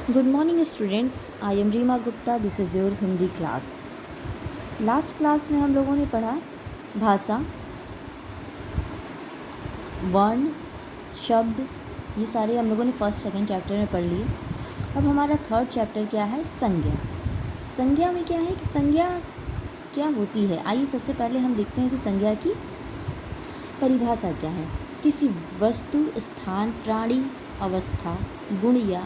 Good morning students, I am Reema Gupta. This is your Hindi class. Last class में हम लोगों ने पढ़ा भाषा, वर्ण, शब्द, ये सारे हम लोगों ने फर्स्ट सेकंड चैप्टर में पढ़ लिए. अब हमारा थर्ड चैप्टर क्या है? संज्ञा. संज्ञा में क्या है कि संज्ञा क्या होती है. आइए सबसे पहले हम देखते हैं कि संज्ञा की परिभाषा क्या है. किसी वस्तु, स्थान, प्राणी, अवस्था, गुण या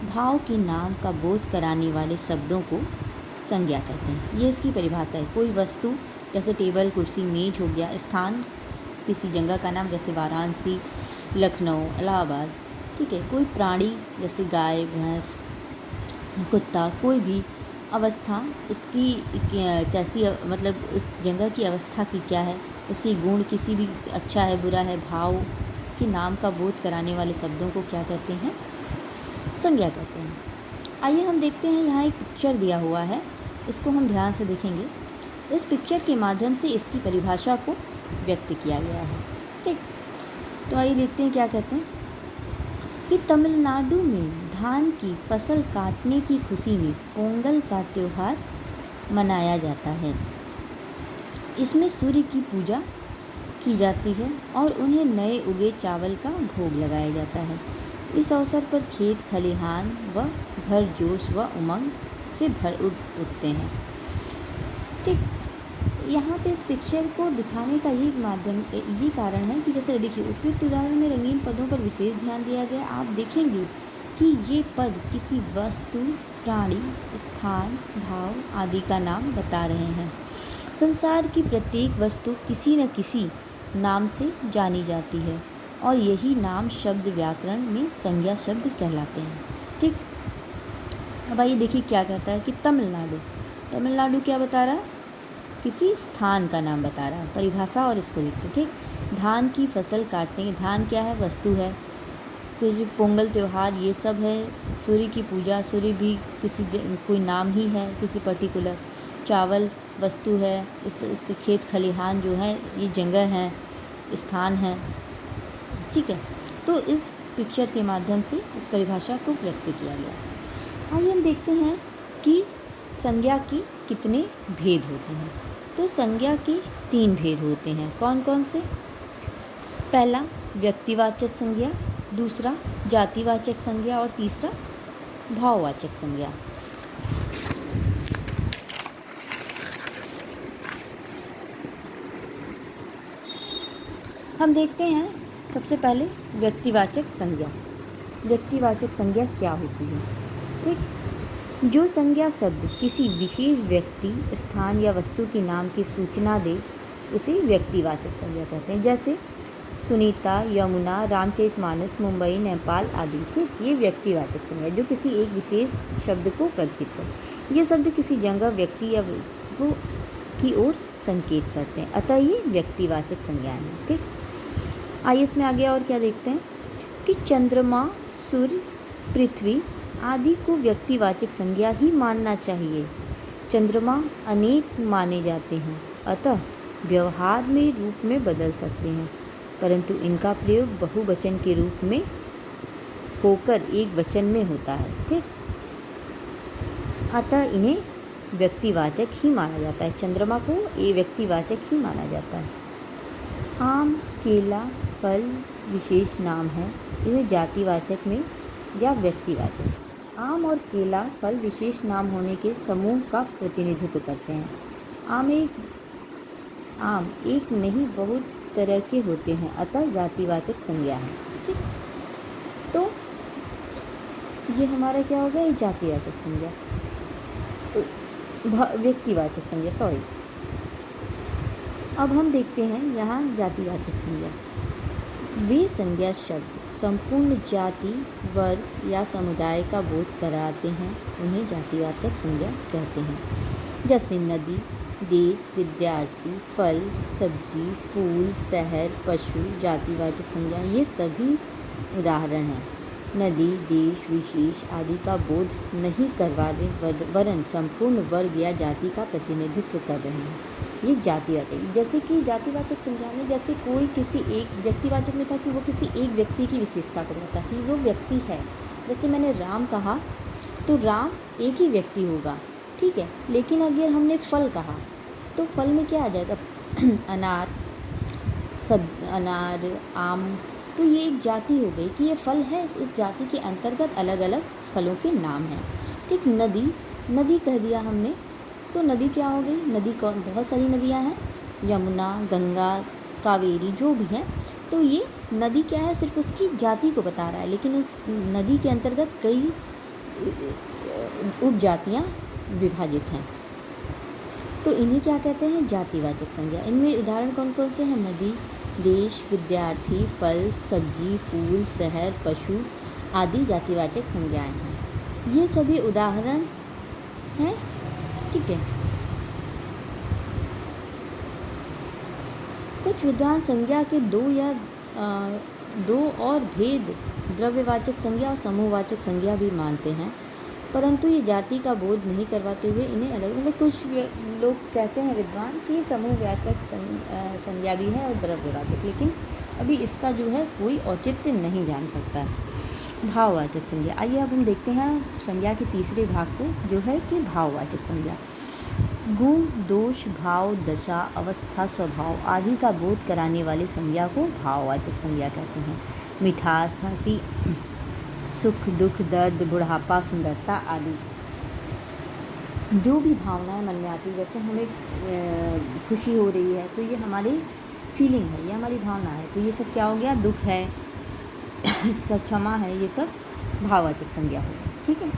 भाव के नाम का बोध कराने वाले शब्दों को संज्ञा कहते हैं. ये इसकी परिभाषा है. कोई वस्तु जैसे टेबल, कुर्सी, मेज हो गया. स्थान किसी जगह का नाम जैसे वाराणसी, लखनऊ, इलाहाबाद. ठीक है. कोई प्राणी जैसे गाय, भैंस, कुत्ता. कोई भी अवस्था उसकी कैसी मतलब उस जगह की अवस्था की क्या है, उसकी गुण किसी भी अच्छा है, बुरा है, भाव के नाम का बोध कराने वाले शब्दों को क्या कहते हैं? संज्ञा कहते हैं. आइए हम देखते हैं. यहाँ एक पिक्चर दिया हुआ है, इसको हम ध्यान से देखेंगे. इस पिक्चर के माध्यम से इसकी परिभाषा को व्यक्त किया गया है. ठीक. तो आइए देखते हैं क्या कहते हैं कि तमिलनाडु में धान की फसल काटने की खुशी में पोंगल का त्यौहार मनाया जाता है. इसमें सूर्य की पूजा की जाती है और उन्हें नए उगे चावल का भोग लगाया जाता है. इस अवसर पर खेत खलिहान व घर जोश व उमंग से भर उठते हैं. ठीक. यहाँ पे इस पिक्चर को दिखाने का ये कारण है कि जैसे देखिए उपयुक्त उदाहरण में रंगीन पदों पर विशेष ध्यान दिया गया. आप देखेंगे कि ये पद किसी वस्तु, प्राणी, स्थान, भाव आदि का नाम बता रहे हैं. संसार की प्रत्येक वस्तु किसी न किसी नाम से जानी जाती है और यही नाम शब्द व्याकरण में संज्ञा शब्द कहलाते हैं. ठीक. अब आइए देखिए क्या कहता है कि तमिलनाडु क्या बता रहा है? किसी स्थान का नाम बता रहा है. परिभाषा और इसको देखते. ठीक. धान की फसल काटने, धान क्या है? वस्तु है. कुछ पोंगल त्यौहार ये सब है. सूर्य की पूजा, सूर्य भी कोई नाम ही है किसी पर्टिकुलर. चावल वस्तु है. इस खेत खलिहान जो है ये जगह है, स्थान है. ठीक है. तो इस पिक्चर के माध्यम से इस परिभाषा को व्यक्त किया गया. आइए हम देखते हैं कि संज्ञा के कितने भेद होते हैं. तो संज्ञा के 3 भेद होते हैं. कौन कौन से? पहला व्यक्तिवाचक संज्ञा, दूसरा जातिवाचक संज्ञा और तीसरा भाववाचक संज्ञा. हम देखते हैं सबसे पहले व्यक्तिवाचक संज्ञा. व्यक्तिवाचक संज्ञा क्या होती है? ठीक. जो संज्ञा शब्द किसी विशेष व्यक्ति, स्थान या वस्तु के नाम की सूचना दे उसे व्यक्तिवाचक संज्ञा कहते हैं. जैसे सुनीता, यमुना, रामचरितमानस, मुंबई, नेपाल आदि. ठीक. ये व्यक्तिवाचक संज्ञा जो किसी एक विशेष शब्द को प्रकट करे. ये शब्द किसी जगह, व्यक्ति या वस्तु की ओर संकेत करते हैं, अतः ये व्यक्तिवाचक संज्ञा है. ठीक. आइए इसमें आगे और क्या देखते हैं कि चंद्रमा, सूर्य, पृथ्वी आदि को व्यक्तिवाचक संज्ञा ही मानना चाहिए. चंद्रमा अनेक माने जाते हैं, अतः व्यवहार में रूप में बदल सकते हैं, परंतु इनका प्रयोग बहुवचन के रूप में होकर एक वचन में होता है. ठीक. अतः इन्हें व्यक्तिवाचक ही माना जाता है. चंद्रमा को ये व्यक्तिवाचक ही माना जाता है. आम, केला, फल विशेष नाम है. इन्हें जातिवाचक में या व्यक्तिवाचक. आम और केला फल विशेष नाम होने के समूह का प्रतिनिधित्व करते हैं. आम एक नहीं बहुत तरह के होते हैं, अतः जातिवाचक संज्ञा है. ठीक. तो ये हमारा क्या हो गया? ये जातिवाचक संज्ञा. व्यक्तिवाचक संज्ञा, सॉरी. अब हम देखते हैं यहाँ जातिवाचक संज्ञा. वे संज्ञा शब्द संपूर्ण जाति, वर्ग या समुदाय का बोध कराते हैं, उन्हें जातिवाचक संज्ञा कहते हैं. जैसे नदी, देश, विद्यार्थी, फल, सब्जी, फूल, शहर, पशु. जातिवाचक संज्ञा ये सभी उदाहरण हैं. नदी, देश, विशेष आदि का बोध नहीं करवा रहे, वरन संपूर्ण वर्ग या जाति का प्रतिनिधित्व कर रहे हैं. ये जातिवाचक. जैसे कि जातिवाचक संज्ञा में जैसे कोई किसी एक, व्यक्तिवाचक में था कि वो किसी एक व्यक्ति की विशेषता को बताता है कि वो व्यक्ति है. जैसे मैंने राम कहा तो राम एक ही व्यक्ति होगा, ठीक है। लेकिन अगर हमने फल कहा तो फल में क्या आ जाएगा? अनार, अनार, आम। तो ये एक जाति हो गई कि ये फल है, इस जाति के अंतर्गत अलग अलग फलों के नाम हैं, ठीक। नदी कह दिया हमने, तो नदी क्या हो गई? नदी कौन? बहुत सारी नदियाँ हैं, यमुना, गंगा, कावेरी, जो भी हैं। तो ये नदी क्या है? सिर्फ उसकी जाति को बता रहा है, लेकिन उस नदी के अंतर्गत कई उपजातियाँ विभाजित हैं। तो इन्हें क्या कहते हैं? जातिवाचक संज्ञा। इनमें उदाहरण कौन कौन से हैं? नदी, देश, विद्यार्थी, फल, सब्जी, फूल, शहर, पशु आदि जातिवाचक संज्ञाएं हैं। ये सभी उदाहरण हैं, ठीक है। कुछ विद्वान संज्ञा के दो और भेद द्रव्यवाचक संज्ञा और समूहवाचक संज्ञा भी मानते हैं, परंतु ये जाति का बोध नहीं करवाते हुए इन्हें अलग, मतलब कुछ लोग कहते हैं विद्वान कि समूहवाचक संज्ञा भी है और द्रव्यवाचक, लेकिन अभी इसका जो है कोई औचित्य नहीं जान सकता है। भाववाचक संज्ञा। आइए अब हम देखते हैं संज्ञा के तीसरे भाग को, जो है कि भाववाचक संज्ञा। गुण, दोष, भाव, दशा, अवस्था, स्वभाव आदि का बोध कराने वाली संज्ञा को भाववाचक संज्ञा कहते हैं। मिठास, हंसी, सुख, दुख, दर्द, बुढ़ापा, सुंदरता आदि जो भी भावनाएं मन में आती है, जैसे हमें खुशी हो रही है तो ये हमारी फीलिंग है, ये हमारी भावना है, तो ये सब क्या हो गया? दुख है, क्षमा है, ये सब भाववाचक संज्ञा हो गई, ठीक है।